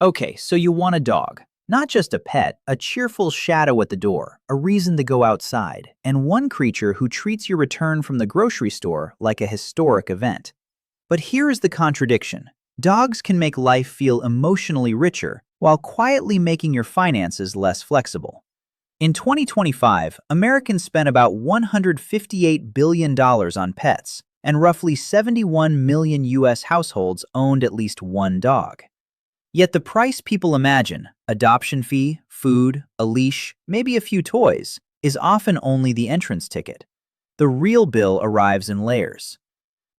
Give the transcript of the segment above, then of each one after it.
Okay, so you want a dog. Not just a pet, a cheerful shadow at the door, a reason to go outside, and one creature who treats your return from the grocery store like a historic event. But here is the contradiction. Dogs can make life feel emotionally richer while quietly making your finances less flexible. In 2025, Americans spent about $158 billion on pets, and roughly 71 million U.S. households owned at least one dog. Yet the price people imagine, adoption fee, food, a leash, maybe a few toys, is often only the entrance ticket. The real bill arrives in layers.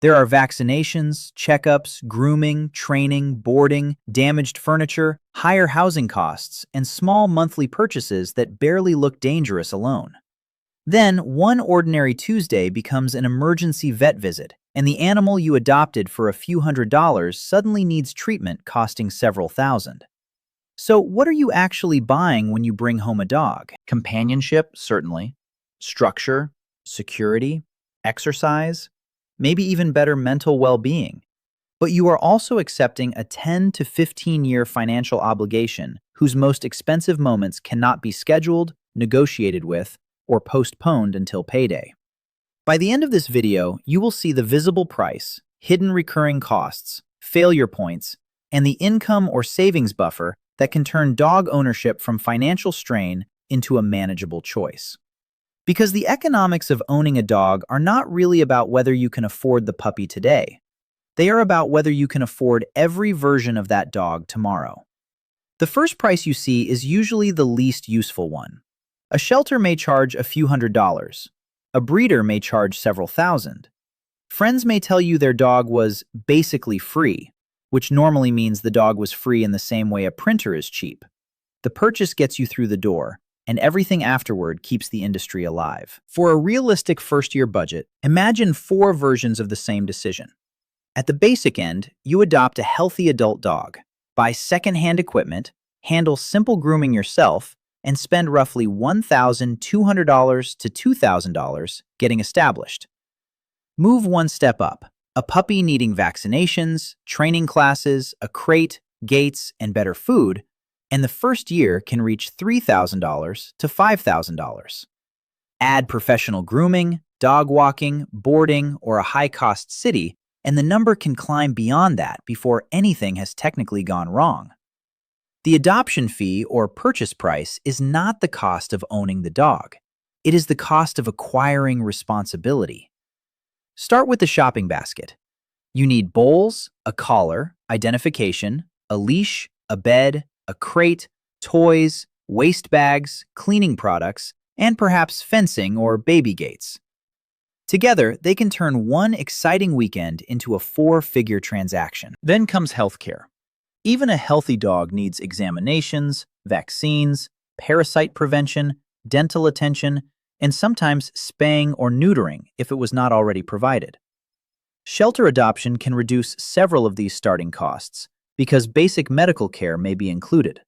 There are vaccinations, checkups, grooming, training, boarding, damaged furniture, higher housing costs, and small monthly purchases that barely look dangerous alone. Then, one ordinary Tuesday becomes an emergency vet visit, and the animal you adopted for a few $100s suddenly needs treatment costing several thousand. So, what are you actually buying when you bring home a dog? Companionship, certainly. Structure, security, exercise, maybe even better mental well-being. But you are also accepting a 10 to 15-year financial obligation whose most expensive moments cannot be scheduled, negotiated with, or postponed until payday. By the end of this video, you will see the visible price, hidden recurring costs, failure points, and the income or savings buffer that can turn dog ownership from financial strain into a manageable choice. Because the economics of owning a dog are not really about whether you can afford the puppy today. They are about whether you can afford every version of that dog tomorrow. The first price you see is usually the least useful one. A shelter may charge a few $100s. A breeder may charge several thousand. Friends may tell you their dog was basically free, which normally means the dog was free in the same way a printer is cheap. The purchase gets you through the door, and everything afterward keeps the industry alive. For a realistic first-year budget, imagine 4 versions of the same decision. At the basic end, you adopt a healthy adult dog, buy second-hand equipment, handle simple grooming yourself, and spend roughly $1,200 to $2,000 getting established. Move one step up, a puppy needing vaccinations, training classes, a crate, gates, and better food, and the first year can reach $3,000 to $5,000. Add professional grooming, dog walking, boarding, or a high-cost city, and the number can climb beyond that before anything has technically gone wrong. The adoption fee or purchase price is not the cost of owning the dog. It is the cost of acquiring responsibility. Start with the shopping basket. You need bowls, a collar, identification, a leash, a bed, a crate, toys, waste bags, cleaning products, and perhaps fencing or baby gates. Together, they can turn one exciting weekend into a 4-figure transaction. Then comes healthcare. Even a healthy dog needs examinations, vaccines, parasite prevention, dental attention, and sometimes spaying or neutering if it was not already provided. Shelter adoption can reduce several of these starting costs because basic medical care may be included.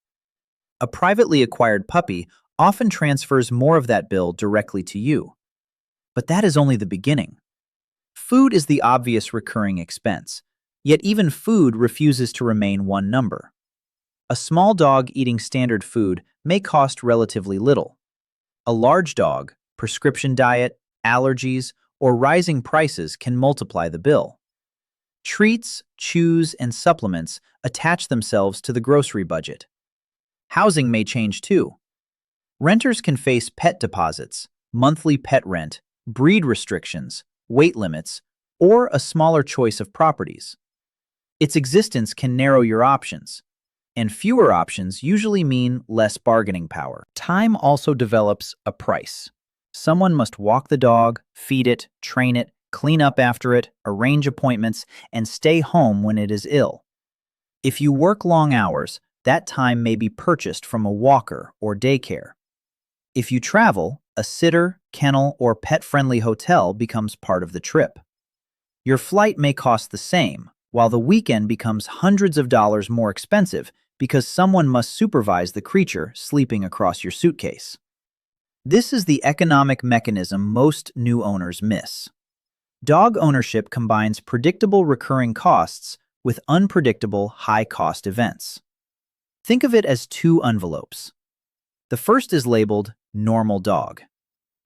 A privately acquired puppy often transfers more of that bill directly to you. But that is only the beginning. Food is the obvious recurring expense. Yet even food refuses to remain one number. A small dog eating standard food may cost relatively little. A large dog, prescription diet, allergies, or rising prices can multiply the bill. Treats, chews, and supplements attach themselves to the grocery budget. Housing may change too. Renters can face pet deposits, monthly pet rent, breed restrictions, weight limits, or a smaller choice of properties. Its existence can narrow your options, and fewer options usually mean less bargaining power. Time also develops a price. Someone must walk the dog, feed it, train it, clean up after it, arrange appointments, and stay home when it is ill. If you work long hours, that time may be purchased from a walker or daycare. If you travel, a sitter, kennel, or pet-friendly hotel becomes part of the trip. Your flight may cost the same, while the weekend becomes hundreds of dollars more expensive because someone must supervise the creature sleeping across your suitcase. This is the economic mechanism most new owners miss. Dog ownership combines predictable recurring costs with unpredictable high-cost events. Think of it as two envelopes. The first is labeled Normal Dog.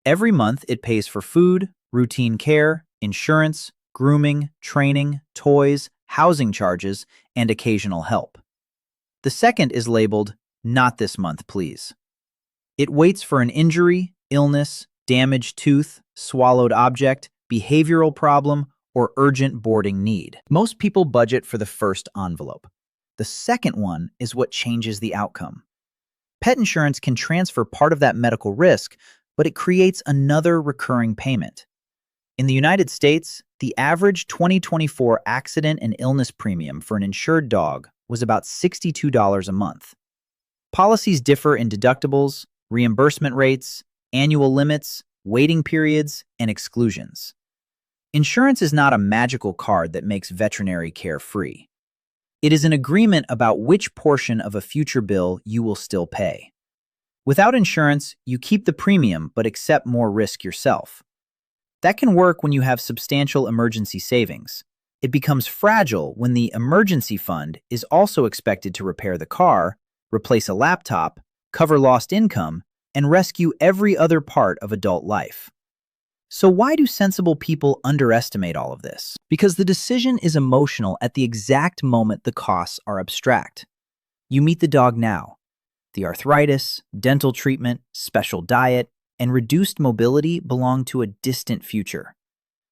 Every month it pays for food, routine care, insurance, grooming, training, toys, housing charges, and occasional help. The second is labeled Not This Month, Please. It waits for an injury, illness, damaged tooth, swallowed object, behavioral problem, or urgent boarding need. Most people budget for the first envelope. The second one is what changes the outcome. Pet insurance can transfer part of that medical risk, but it creates another recurring payment. In the United States, the average 2024 accident and illness premium for an insured dog was about $62 a month. Policies differ in deductibles, reimbursement rates, annual limits, waiting periods, and exclusions. Insurance is not a magical card that makes veterinary care free. It is an agreement about which portion of a future bill you will still pay. Without insurance, you keep the premium but accept more risk yourself. That can work when you have substantial emergency savings. It becomes fragile when the emergency fund is also expected to repair the car, replace a laptop, cover lost income, and rescue every other part of adult life. So why do sensible people underestimate all of this? Because the decision is emotional at the exact moment the costs are abstract. You meet the dog now. The arthritis, dental treatment, special diet, and reduced mobility belong to a distant future.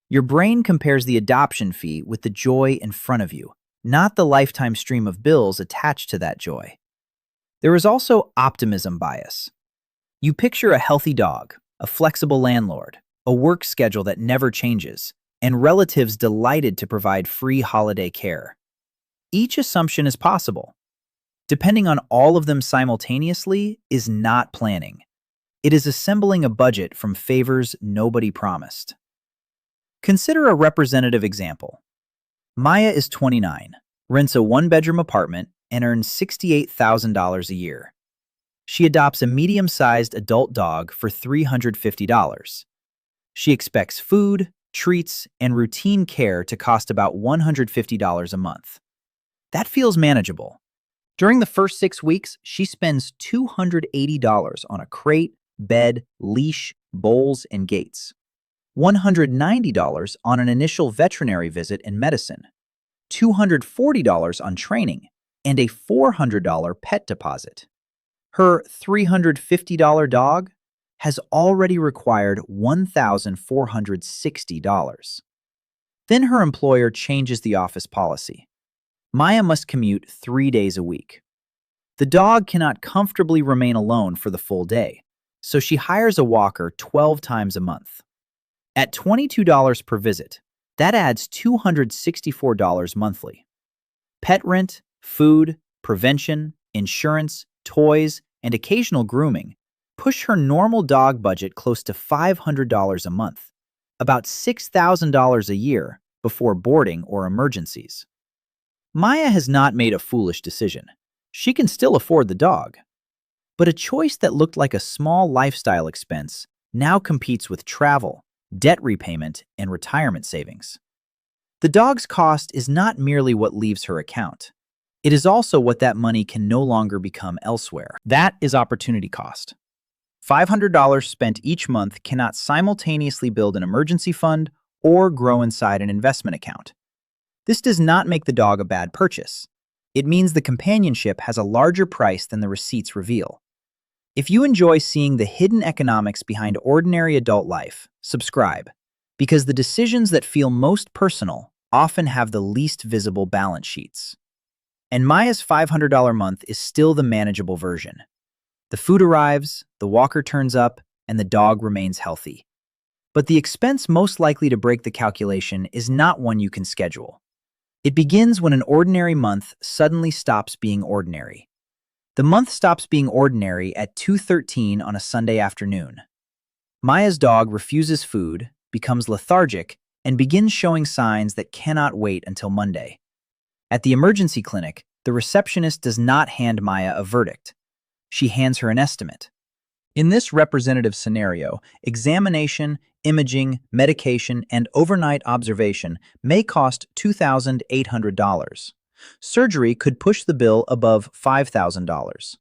Your brain compares the adoption fee with the joy in front of you, not the lifetime stream of bills attached to that joy. There is also optimism bias. You picture a healthy dog, a flexible landlord, a work schedule that never changes, and relatives delighted to provide free holiday care. Each assumption is possible. Depending on all of them simultaneously is not planning. It is assembling a budget from favors nobody promised. Consider a representative example. Maya is 29, rents a one-bedroom apartment, and earns $68,000 a year. She adopts a medium-sized adult dog for $350. She expects food, treats, and routine care to cost about $150 a month. That feels manageable. During the first 6 weeks, she spends $280 on a crate, bed, leash, bowls, and gates. $190 on an initial veterinary visit and medicine. $240 on training, and a $400 pet deposit. Her $350 dog has already required $1,460. Then her employer changes the office policy. Maya must commute 3 days a week. The dog cannot comfortably remain alone for the full day, so she hires a walker 12 times a month. At $22 per visit, that adds $264 monthly. Pet rent, food, prevention, insurance, toys, and occasional grooming push her normal dog budget close to $500 a month, about $6,000 a year before boarding or emergencies. Maya has not made a foolish decision. She can still afford the dog. But a choice that looked like a small lifestyle expense now competes with travel, debt repayment, and retirement savings. The dog's cost is not merely what leaves her account. It is also what that money can no longer become elsewhere. That is opportunity cost. $500 spent each month cannot simultaneously build an emergency fund or grow inside an investment account. This does not make the dog a bad purchase. It means the companionship has a larger price than the receipts reveal. If you enjoy seeing the hidden economics behind ordinary adult life, subscribe, because the decisions that feel most personal often have the least visible balance sheets. And Maya's $500 month is still the manageable version. The food arrives, the walker turns up, and the dog remains healthy. But the expense most likely to break the calculation is not one you can schedule. It begins when an ordinary month suddenly stops being ordinary. The month stops being ordinary at 2:13 on a Sunday afternoon. Maya's dog refuses food, becomes lethargic, and begins showing signs that cannot wait until Monday. At the emergency clinic, the receptionist does not hand Maya a verdict. She hands her an estimate. In this representative scenario, examination, imaging, medication, and overnight observation may cost $2,800. Surgery could push the bill above $5,000.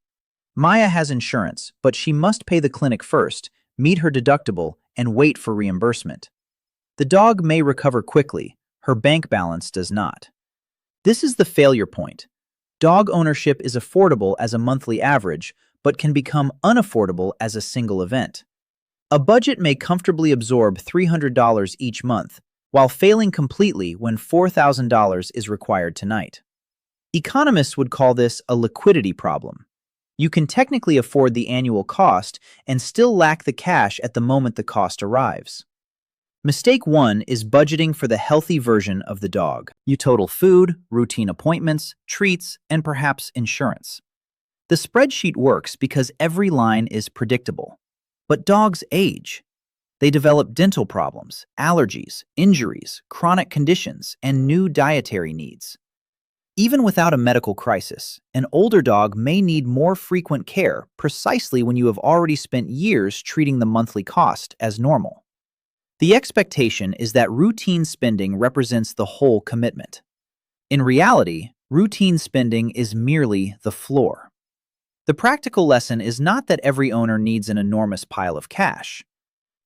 Maya has insurance, but she must pay the clinic first, meet her deductible, and wait for reimbursement. The dog may recover quickly, her bank balance does not. This is the failure point. Dog ownership is affordable as a monthly average, but can become unaffordable as a single event. A budget may comfortably absorb $300 each month, while failing completely when $4,000 is required tonight. Economists would call this a liquidity problem. You can technically afford the annual cost and still lack the cash at the moment the cost arrives. Mistake 1 is budgeting for the healthy version of the dog. You total food, routine appointments, treats, and perhaps insurance. The spreadsheet works because every line is predictable. But dogs age. They develop dental problems, allergies, injuries, chronic conditions, and new dietary needs. Even without a medical crisis, an older dog may need more frequent care precisely when you have already spent years treating the monthly cost as normal. The expectation is that routine spending represents the whole commitment. In reality, routine spending is merely the floor. The practical lesson is not that every owner needs an enormous pile of cash.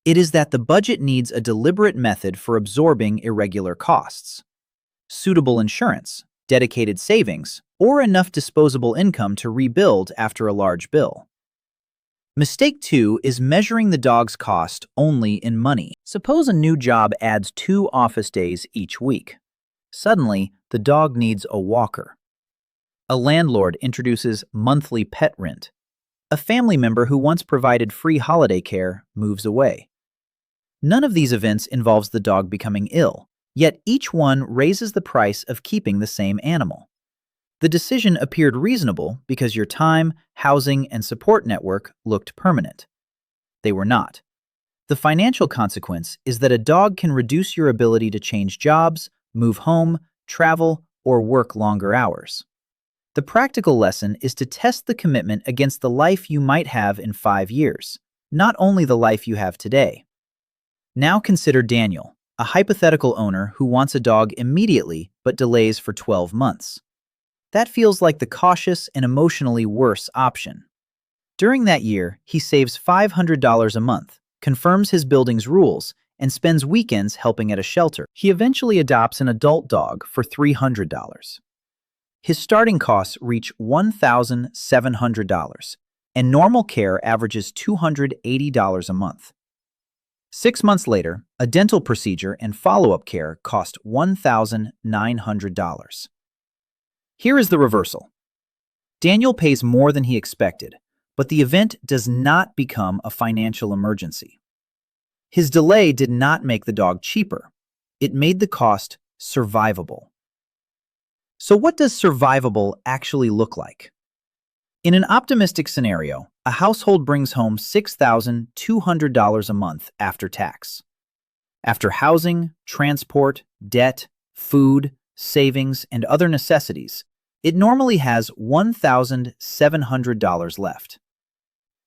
It is that the budget needs a deliberate method for absorbing irregular costs. Suitable insurance, dedicated savings, or enough disposable income to rebuild after a large bill. Mistake 2 is measuring the dog's cost only in money. Suppose a new job adds 2 office days each week. Suddenly, the dog needs a walker. A landlord introduces monthly pet rent. A family member who once provided free holiday care moves away. None of these events involves the dog becoming ill, yet each one raises the price of keeping the same animal. The decision appeared reasonable because your time, housing, and support network looked permanent. They were not. The financial consequence is that a dog can reduce your ability to change jobs, move home, travel, or work longer hours. The practical lesson is to test the commitment against the life you might have in 5 years, not only the life you have today. Now consider Daniel, a hypothetical owner who wants a dog immediately but delays for 12 months. That feels like the cautious and emotionally worse option. During that year, he saves $500 a month, confirms his building's rules, and spends weekends helping at a shelter. He eventually adopts an adult dog for $300. His starting costs reach $1,700, and normal care averages $280 a month. 6 months later, a dental procedure and follow-up care cost $1,900. Here is the reversal. Daniel pays more than he expected, but the event does not become a financial emergency. His delay did not make the dog cheaper. It made the cost survivable. So what does survivable actually look like? In an optimistic scenario, a household brings home $6,200 a month after tax. After housing, transport, debt, food, savings, and other necessities, it normally has $1,700 left.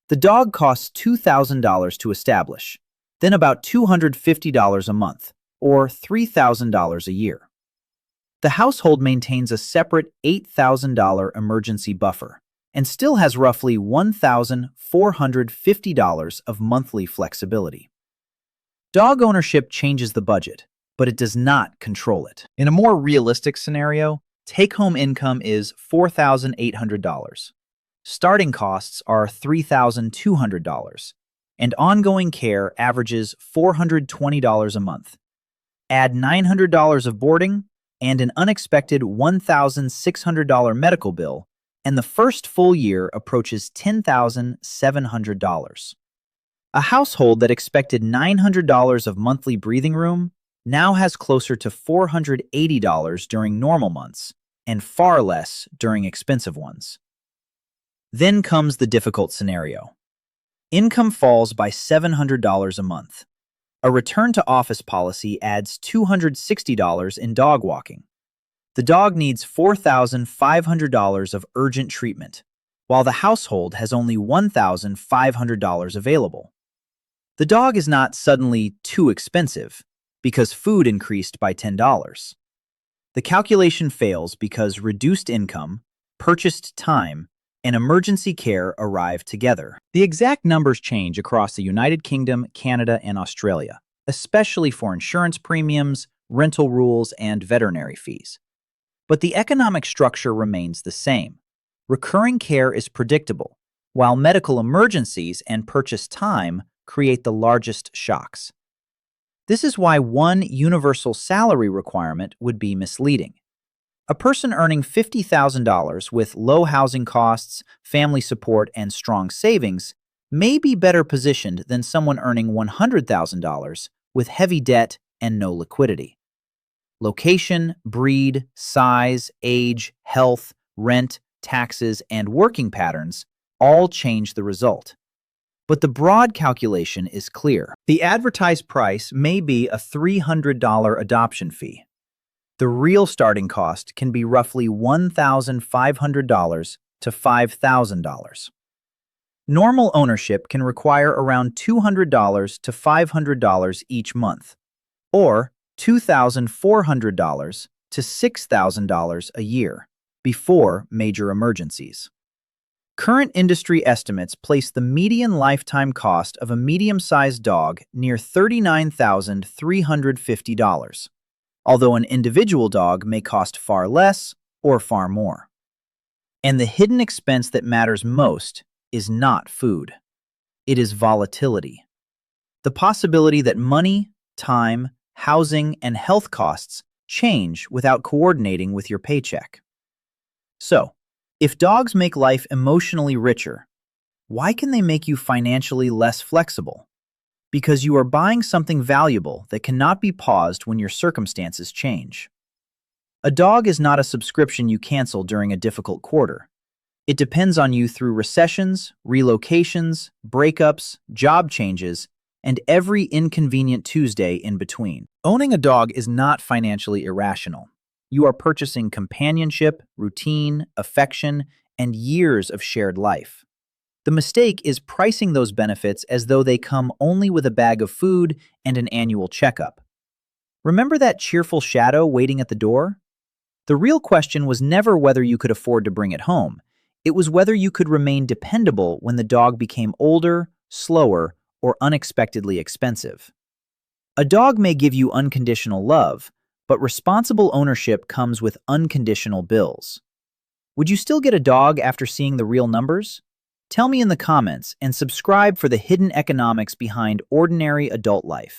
The dog costs $2,000 to establish, then about $250 a month, or $3,000 a year. The household maintains a separate $8,000 emergency buffer and still has roughly $1,450 of monthly flexibility. Dog ownership changes the budget, but it does not control it. In a more realistic scenario, take-home income is $4,800. Starting costs are $3,200, and ongoing care averages $420 a month. Add $900 of boarding and an unexpected $1,600 medical bill, and the first full year approaches $10,700. A household that expected $900 of monthly breathing room now has closer to $480 during normal months, and far less during expensive ones. Then comes the difficult scenario. Income falls by $700 a month. A return-to-office policy adds $260 in dog walking. The dog needs $4,500 of urgent treatment, while the household has only $1,500 available. The dog is not suddenly too expensive, because food increased by $10. The calculation fails because reduced income, purchased time, and emergency care arrive together. The exact numbers change across the United Kingdom, Canada, and Australia, especially for insurance premiums, rental rules, and veterinary fees. But the economic structure remains the same. Recurring care is predictable, while medical emergencies and purchased time create the largest shocks. This is why one universal salary requirement would be misleading. A person earning $50,000 with low housing costs, family support, and strong savings may be better positioned than someone earning $100,000 with heavy debt and no liquidity. Location, breed, size, age, health, rent, taxes, and working patterns all change the result. But the broad calculation is clear. The advertised price may be a $300 adoption fee. The real starting cost can be roughly $1,500 to $5,000. Normal ownership can require around $200 to $500 each month, or $2,400 to $6,000 a year, before major emergencies. Current industry estimates place the median lifetime cost of a medium-sized dog near $39,350, although an individual dog may cost far less or far more. And the hidden expense that matters most is not food. It is volatility. The possibility that money, time, housing, and health costs change without coordinating with your paycheck. So, if dogs make life emotionally richer, why can they make you financially less flexible? Because you are buying something valuable that cannot be paused when your circumstances change. A dog is not a subscription you cancel during a difficult quarter. It depends on you through recessions, relocations, breakups, job changes, and every inconvenient Tuesday in between. Owning a dog is not financially irrational. You are purchasing companionship, routine, affection, and years of shared life. The mistake is pricing those benefits as though they come only with a bag of food and an annual checkup. Remember that cheerful shadow waiting at the door? The real question was never whether you could afford to bring it home. It was whether you could remain dependable when the dog became older, slower, or unexpectedly expensive. A dog may give you unconditional love, but responsible ownership comes with unconditional bills. Would you still get a dog after seeing the real numbers? Tell me in the comments and subscribe for the hidden economics behind ordinary adult life.